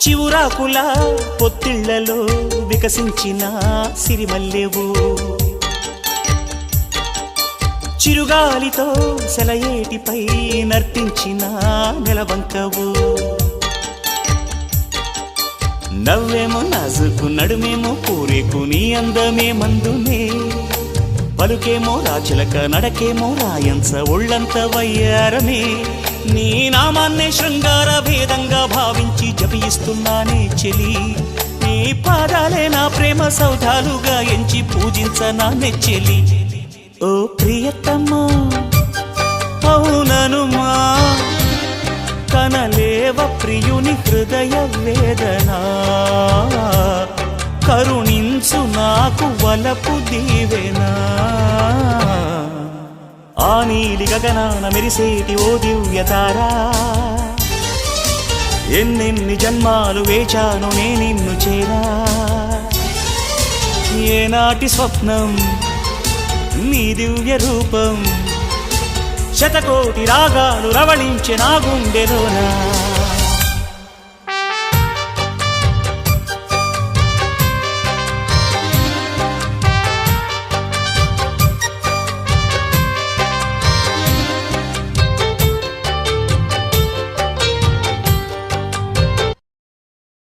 చివురాకుల పొత్తిళ్లలో వికసించిన సిరిమల్లెవు, చిరుగాలితో సెలయేటిపై నర్తించిన నెలవంకవు. నవ్వేమో నాజుకు, నడుమేమో పూరేకు, నీ అందమే మందునే. పలుకేమో రాచిలక, నడకేమో రాయంచ, ఒళ్ళంత వయ్యారమే. నీ నామాన్నే శృంగార భేదంగా భావించి జపిస్తున్నానే చెలి. నీ పాదాలే నా ప్రేమ సౌధాలుగా ఎంచి పూజించనా నెచ్చెలి. ఓ ప్రియతమ్మా అవుననుమా, కనలేవ ప్రియుని హృదయ వేదనా. కరుణించు నాకు వలపు దీవెనా. ఆ నీలి గగనాన మెరిసేటి ఓ దివ్యతారా, ఎన్నెన్ని జన్మాలు వేచాను నే నిన్ను చేరా. ఏనాటి స్వప్నం నీ దివ్య రూపం, శతకోటి రాగాలు రవళించే నా గుండెలోనా.